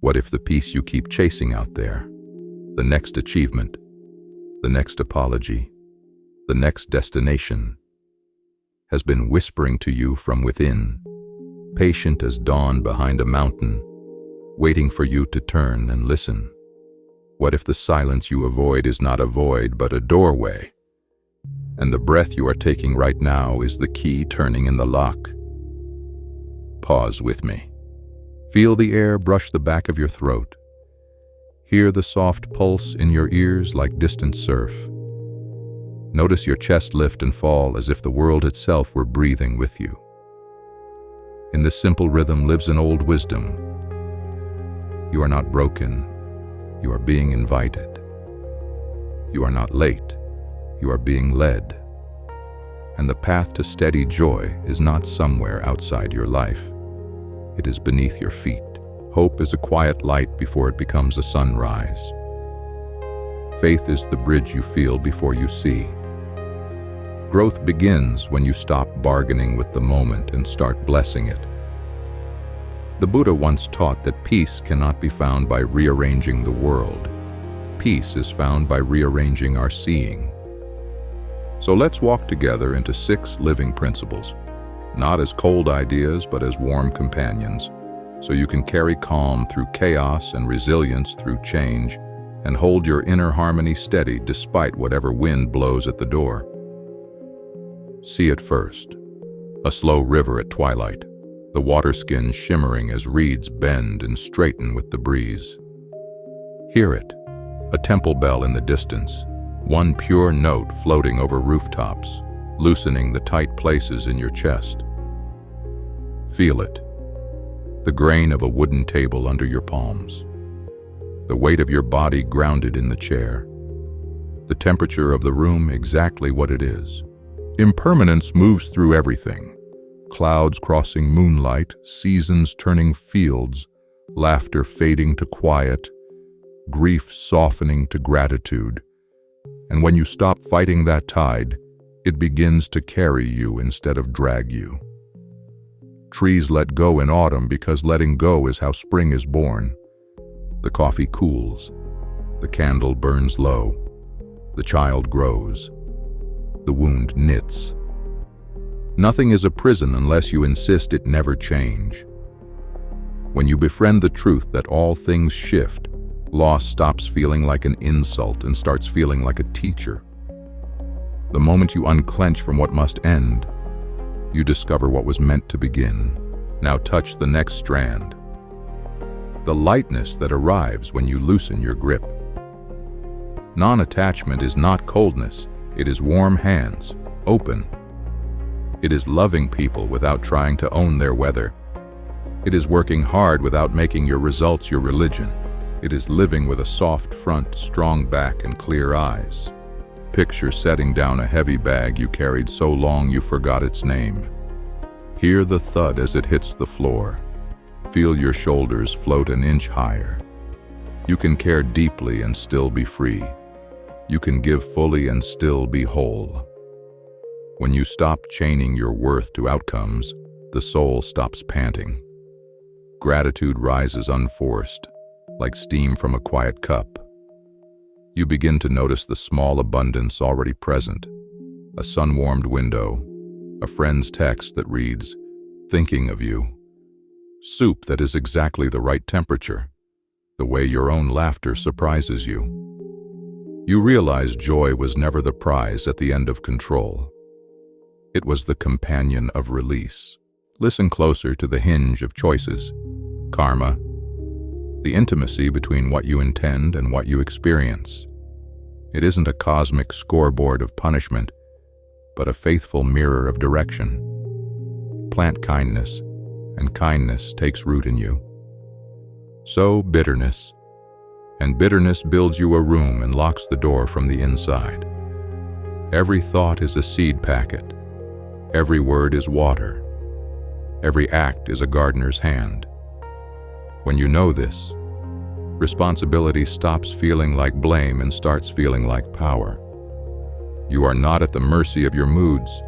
What if the peace you keep chasing out there, the next achievement, the next apology, the next destination, has been whispering to you from within, patient as dawn behind a mountain, waiting for you to turn and listen? What if the silence you avoid is not a void but a doorway, and the breath you are taking right now is the key turning in the lock? Pause with me. Feel the air brush the back of your throat. Hear the soft pulse in your ears like distant surf. Notice your chest lift and fall as if the world itself were breathing with you. In this simple rhythm lives an old wisdom. You are not broken. You are being invited. You are not late. You are being led. And the path to steady joy is not somewhere outside your life. It is beneath your feet. Hope is a quiet light before it becomes a sunrise. Faith is the bridge you feel before you see. Growth begins when you stop bargaining with the moment and start blessing it. The Buddha once taught that peace cannot be found by rearranging the world. Peace is found by rearranging our seeing. So let's walk together into 6 living principles, not as cold ideas but as warm companions, so you can carry calm through chaos and resilience through change, and hold your inner harmony steady despite whatever wind blows at the door. See it first. A slow river at twilight, the water skin shimmering as reeds bend and straighten with the breeze. Hear it, a temple bell in the distance, one pure note floating over rooftops, loosening the tight places in your chest. Feel it, the grain of a wooden table under your palms, the weight of your body grounded in the chair, the temperature of the room exactly what it is. Impermanence moves through everything. Clouds crossing moonlight, seasons turning fields, laughter fading to quiet, grief softening to gratitude. And when you stop fighting that tide, it begins to carry you instead of drag you. Trees let go in autumn because letting go is how spring is born. The coffee cools, the candle burns low, the child grows, the wound knits. Nothing is a prison unless you insist it never change. When you befriend the truth that all things shift, loss stops feeling like an insult and starts feeling like a teacher. The moment you unclench from what must end, you discover what was meant to begin. Now touch the next strand. The lightness that arrives when you loosen your grip. Non-attachment is not coldness, it is warm hands, open. It is loving people without trying to own their weather. It is working hard without making your results your religion. It is living with a soft front, strong back, and clear eyes. Picture setting down a heavy bag you carried so long you forgot its name. Hear the thud as it hits the floor. Feel your shoulders float an inch higher. You can care deeply and still be free. You can give fully and still be whole. When you stop chaining your worth to outcomes, the soul stops panting. Gratitude rises unforced, like steam from a quiet cup. You begin to notice the small abundance already present. A sun-warmed window, a friend's text that reads, "Thinking of you." Soup that is exactly the right temperature. The way your own laughter surprises you. You realize joy was never the prize at the end of control. It was the companion of release. Listen closer to the hinge of choices. Karma, the intimacy between what you intend and what you experience. It isn't a cosmic scoreboard of punishment, but a faithful mirror of direction. Plant kindness, and kindness takes root in you. Sow bitterness, and bitterness builds you a room and locks the door from the inside. Every thought is a seed packet. Every word is water. Every act is a gardener's hand. When you know this, responsibility stops feeling like blame and starts feeling like power. You are not at the mercy of your moods.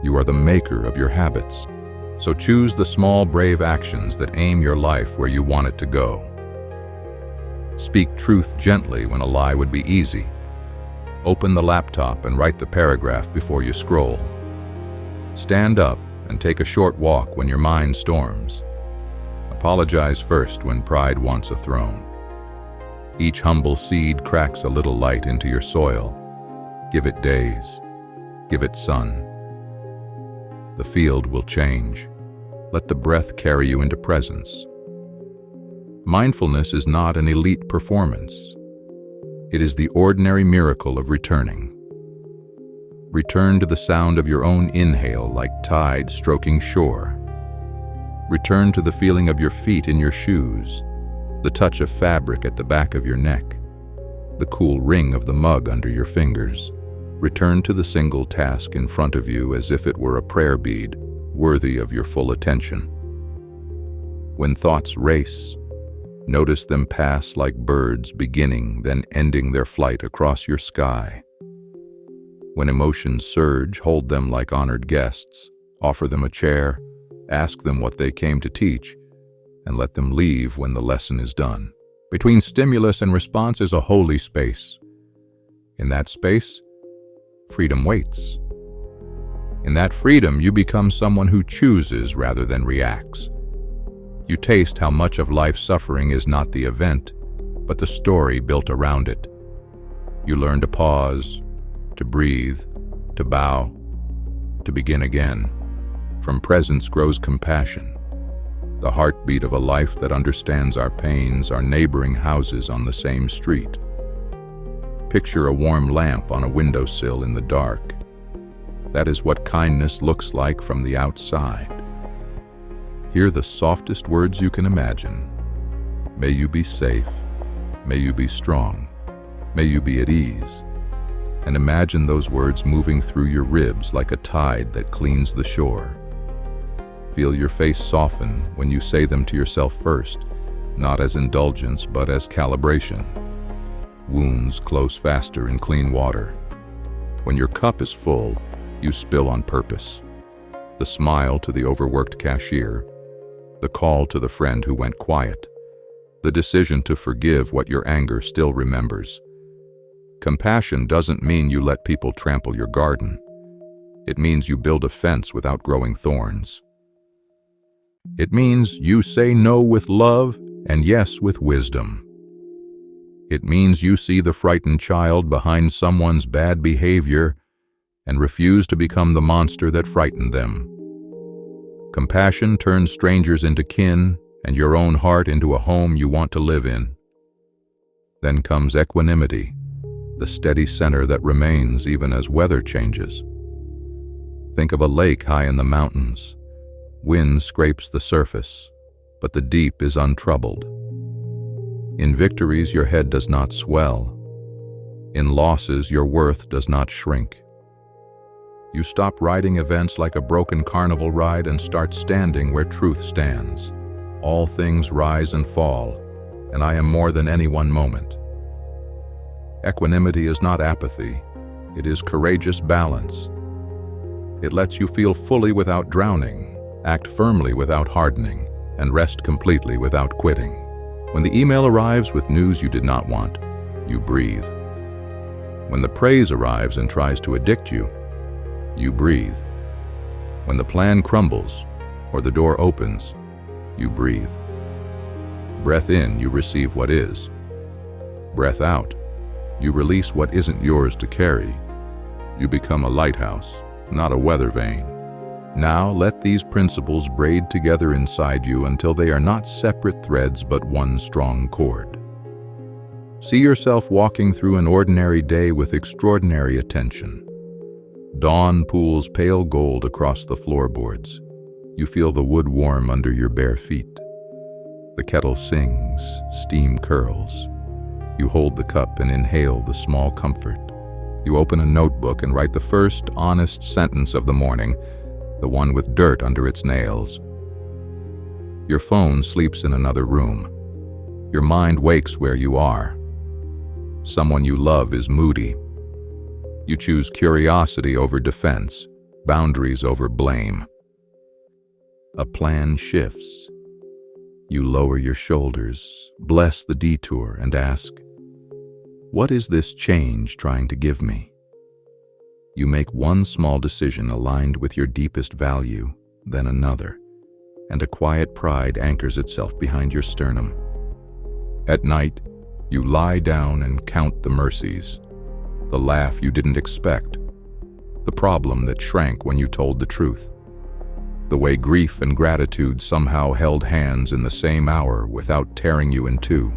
You are the maker of your habits. So choose the small, brave actions that aim your life where you want it to go. Speak truth gently when a lie would be easy. Open the laptop and write the paragraph before you scroll. Stand up and take a short walk when your mind storms. Apologize first when pride wants a throne. Each humble seed cracks a little light into your soil. Give it days. Give it sun. The field will change. Let the breath carry you into presence. Mindfulness is not an elite performance. It is the ordinary miracle of returning. Return to the sound of your own inhale like tide stroking shore. Return to the feeling of your feet in your shoes, the touch of fabric at the back of your neck, the cool ring of the mug under your fingers. Return to the single task in front of you as if it were a prayer bead, worthy of your full attention. When thoughts race, notice them pass like birds beginning then ending their flight across your sky. When emotions surge, hold them like honored guests, offer them a chair, ask them what they came to teach, and let them leave when the lesson is done. Between stimulus and response is a holy space. In that space, freedom waits. In that freedom, you become someone who chooses rather than reacts. You taste how much of life's suffering is not the event, but the story built around it. You learn to pause, to breathe, to bow, to begin again. From presence grows compassion, the heartbeat of a life that understands our pains, our neighboring houses on the same street. Picture a warm lamp on a windowsill in the dark. That is what kindness looks like from the outside. Hear the softest words you can imagine. May you be safe. May you be strong. May you be at ease. And imagine those words moving through your ribs like a tide that cleans the shore. Feel your face soften when you say them to yourself first, not as indulgence but as calibration. Wounds close faster in clean water. When your cup is full, you spill on purpose. The smile to the overworked cashier, the call to the friend who went quiet, the decision to forgive what your anger still remembers. Compassion doesn't mean you let people trample your garden. It means you build a fence without growing thorns. It means you say no with love and yes with wisdom. It means you see the frightened child behind someone's bad behavior and refuse to become the monster that frightened them. Compassion turns strangers into kin and your own heart into a home you want to live in. Then comes equanimity, the steady center that remains even as weather changes. Think of a lake high in the mountains. Wind scrapes the surface, but the deep is untroubled. In victories, your head does not swell. In losses, your worth does not shrink. You stop riding events like a broken carnival ride and start standing where truth stands. All things rise and fall, and I am more than any one moment. Equanimity is not apathy. It is courageous balance. It lets you feel fully without drowning, act firmly without hardening, and rest completely without quitting. When the email arrives with news you did not want, you breathe. When the praise arrives and tries to addict you, you breathe. When the plan crumbles or the door opens, you breathe. Breath in, you receive what is. Breath out, you release what isn't yours to carry. You become a lighthouse, not a weather vane. Now let these principles braid together inside you until they are not separate threads but one strong cord. See yourself walking through an ordinary day with extraordinary attention. Dawn pools pale gold across the floorboards. You feel the wood warm under your bare feet. The kettle sings, steam curls. You hold the cup and inhale the small comfort. You open a notebook and write the first honest sentence of the morning, the one with dirt under its nails. Your phone sleeps in another room. Your mind wakes where you are. Someone you love is moody. You choose curiosity over defense, boundaries over blame. A plan shifts. You lower your shoulders, bless the detour, and ask, "What is this change trying to give me?" You make one small decision aligned with your deepest value, then another, and a quiet pride anchors itself behind your sternum. At night, you lie down and count the mercies, the laugh you didn't expect, the problem that shrank when you told the truth, the way grief and gratitude somehow held hands in the same hour without tearing you in two.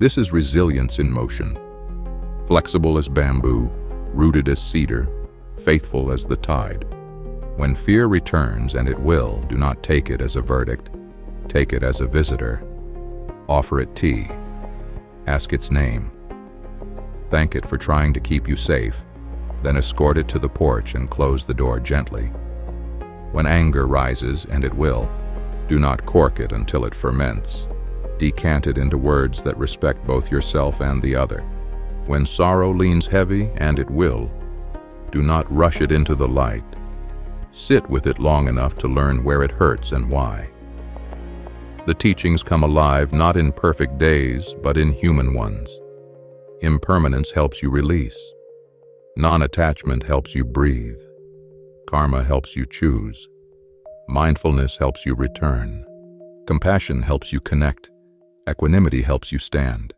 This is resilience in motion, flexible as bamboo, rooted as cedar, faithful as the tide. When fear returns, and it will, do not take it as a verdict. Take it as a visitor. Offer it tea. Ask its name. Thank it for trying to keep you safe, then escort it to the porch and close the door gently. When anger rises, and it will, do not cork it until it ferments. Decant it into words that respect both yourself and the other. When sorrow leans heavy, and it will, do not rush it into the light. Sit with it long enough to learn where it hurts and why. The teachings come alive not in perfect days, but in human ones. Impermanence helps you release. Non-attachment helps you breathe. Karma helps you choose. Mindfulness helps you return. Compassion helps you connect. Equanimity helps you stand.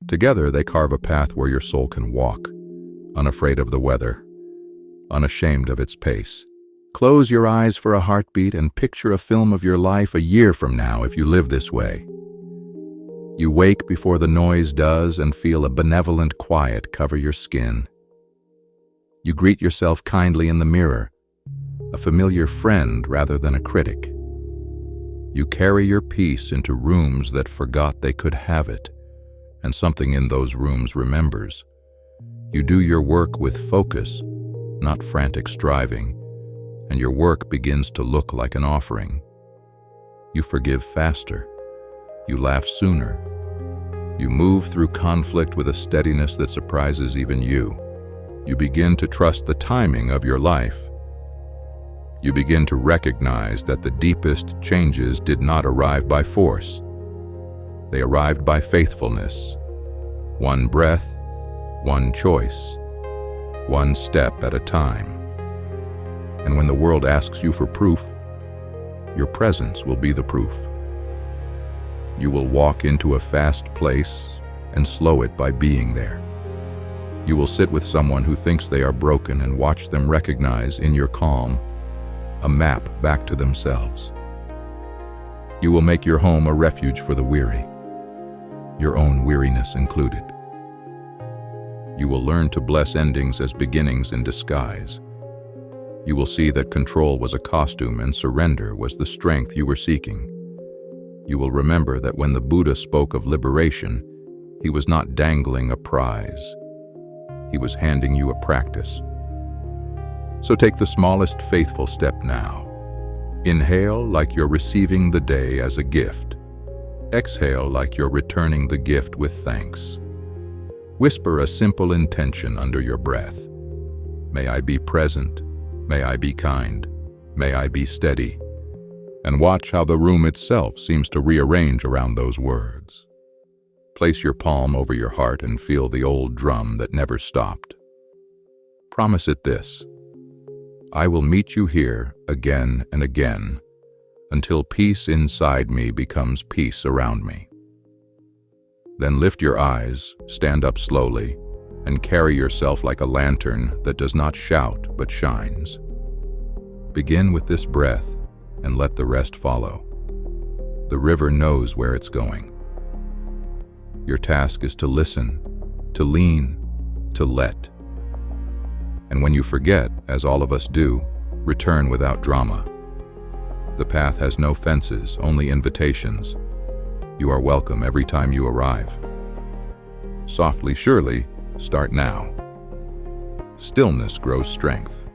Together they carve a path where your soul can walk, unafraid of the weather, unashamed of its pace. Close your eyes for a heartbeat and picture a film of your life a year from now if you live this way. You wake before the noise does and feel a benevolent quiet cover your skin. You greet yourself kindly in the mirror, a familiar friend rather than a critic. You carry your peace into rooms that forgot they could have it, and something in those rooms remembers. You do your work with focus, not frantic striving, and your work begins to look like an offering. You forgive faster. You laugh sooner. You move through conflict with a steadiness that surprises even you. You begin to trust the timing of your life. You begin to recognize that the deepest changes did not arrive by force. They arrived by faithfulness. One breath, one choice, one step at a time. And when the world asks you for proof, your presence will be the proof. You will walk into a fast place and slow it by being there. You will sit with someone who thinks they are broken and watch them recognize in your calm a map back to themselves. You will make your home a refuge for the weary, your own weariness included. You will learn to bless endings as beginnings in disguise. You will see that control was a costume and surrender was the strength you were seeking. You will remember that when the Buddha spoke of liberation, he was not dangling a prize. He was handing you a practice. So take the smallest faithful step now. Inhale like you're receiving the day as a gift. Exhale like you're returning the gift with thanks. Whisper a simple intention under your breath. May I be present. May I be kind. May I be steady. And watch how the room itself seems to rearrange around those words. Place your palm over your heart and feel the old drum that never stopped. Promise it this: I will meet you here again and again until peace inside me becomes peace around me. Then lift your eyes, stand up slowly, and carry yourself like a lantern that does not shout but shines. Begin with this breath and let the rest follow. The river knows where it's going. Your task is to listen, to lean, to let. And when you forget, as all of us do, return without drama. The path has no fences, only invitations. You are welcome every time you arrive. Softly, surely, start now. Stillness grows strength.